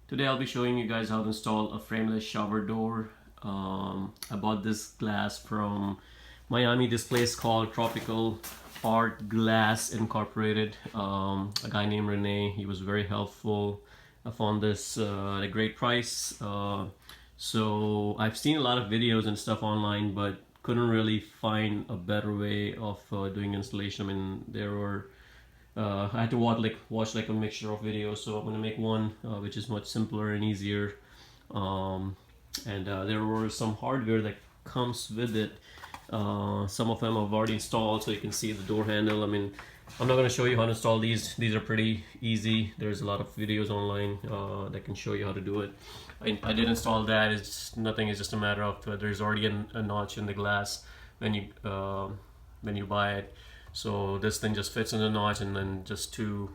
Today I'll be showing you guys how to install a frameless shower door. I bought this glass from Miami. This place called Tropical Art Glass Incorporated. A guy named Renee, he was very helpful. I found this at a great price. So I've seen a lot of videos and stuff online, but couldn't really find a better way of doing installation. I mean, there were I had to watch like a mixture of videos, so I'm gonna make one which is much simpler and easier. There were some hardware that comes with it. Some of them I've already installed, so you can see the door handle. I mean, I'm not going to show you how to install these. These are pretty easy. There's a lot of videos online that can show you how to do it. I did install that. It's nothing. It's just a matter of there's already a notch in the glass when you buy it. So this thing just fits in the notch, and then just two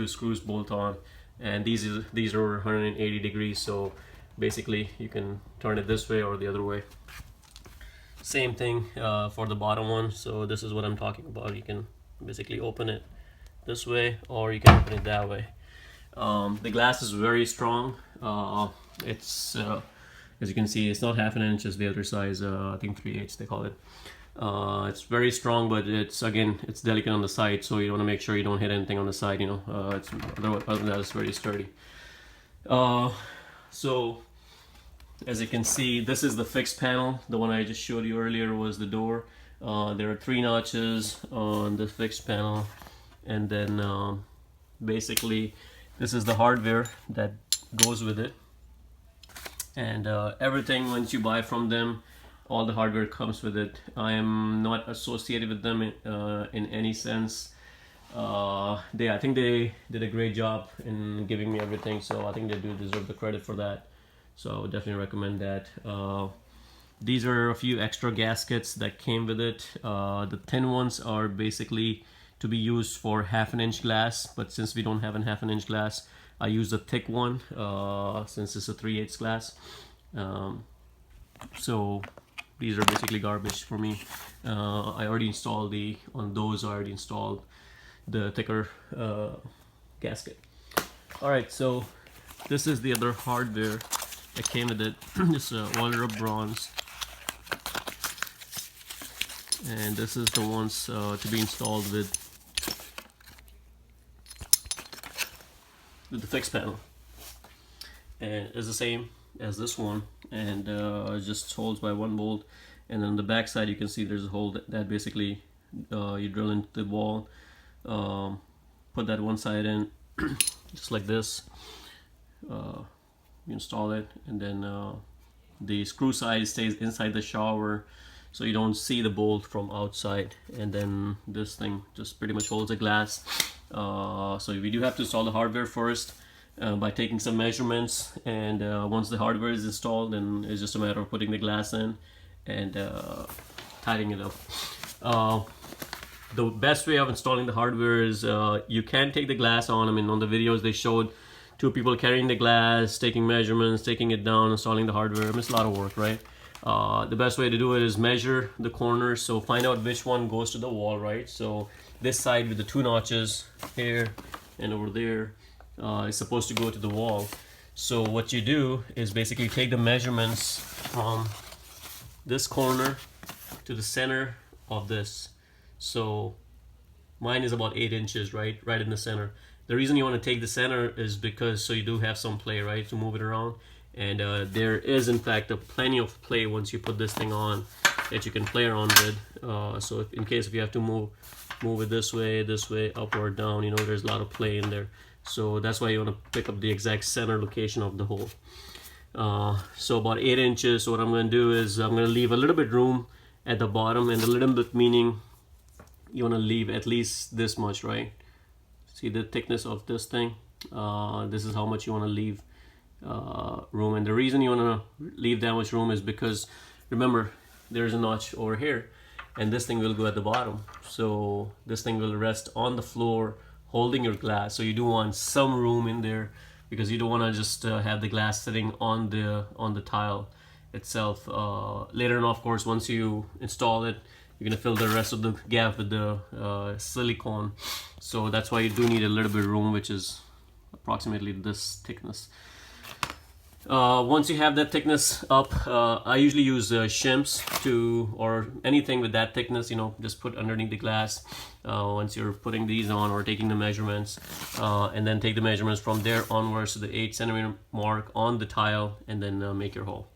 screws bolt on. And these are 180 degrees. So basically, you can turn it this way or the other way. Same thing for the bottom one. So this is what I'm talking about. You can basically open it this way, or you can open it that way. The glass is very strong. It's as you can see, it's not half an inch as the other size. I think 3/8 they call it. It's very strong, but it's delicate on the side, so you want to make sure you don't hit anything on the side. Other than that, it's very sturdy. So as you can see, this is the fixed panel. The one I just showed you earlier was the door. There are 3 notches on the fixed panel, and then basically this is the hardware that goes with it. And everything, once you buy from them, all the hardware comes with it. I am not associated with them in any sense. I think they did a great job in giving me everything, so I think they do deserve the credit for that. So I would definitely recommend that. These are a few extra gaskets that came with it. The thin ones are basically to be used for 1/2 inch glass, but since we don't have a 1/2 inch glass, I use the thick one since it's a 3/8 glass. So these are basically garbage for me. I already installed on those. I already installed the thicker gasket. All right, so this is the other hardware that came with it. This Water of Bronze, and this is the ones to be installed with the fixed panel, and it's the same as this one, and it just holds by 1 bolt. And on the back side, you can see there's a hole that basically you drill into the wall. Put that one side in, just like this. You install it, and then the screw side stays inside the shower, so you don't see the bolt from outside. And then this thing just pretty much holds the glass. So we do have to install the hardware first by taking some measurements, and once the hardware is installed, then it's just a matter of putting the glass in and tightening it up. The best way of installing the hardware is you can take the glass on. I mean, on the videos they showed 2 people carrying the glass, taking measurements, taking it down, installing the hardware. I mean, it's a lot of work, right? The best way to do it is measure the corners. So find out which one goes to the wall, right? So this side with the 2 notches here and over there is supposed to go to the wall. So what you do is basically take the measurements from this corner to the center of this. So mine is about 8 inches, right in the center. The reason you want to take the center is because so you do have some play, right, to move it around. And there is in fact plenty of play once you put this thing on that you can play around with. So in case if you have to move it this way, up or down, there's a lot of play in there. So that's why you want to pick up the exact center location of the hole. So about 8 inches. So what I'm going to do is I'm going to leave a little bit room at the bottom, and a little bit meaning you want to leave at least this much, right? See the thickness of this thing? This is how much you want to leave room. And the reason you want to leave that much room is because, remember, there's a notch over here, and this thing will go at the bottom. So this thing will rest on the floor holding your glass. So you do want some room in there, because you don't want to just have the glass sitting on the tile itself. Later on, of course, once you install it, you're gonna fill the rest of the gap with the silicone. So that's why you do need a little bit of room, which is approximately this thickness. Once you have that thickness up, I usually use shims or anything with that thickness, you know, just put underneath the glass once you're putting these on or taking the measurements, and then take the measurements from there onwards to the 8 centimeter mark on the tile, and then make your hole.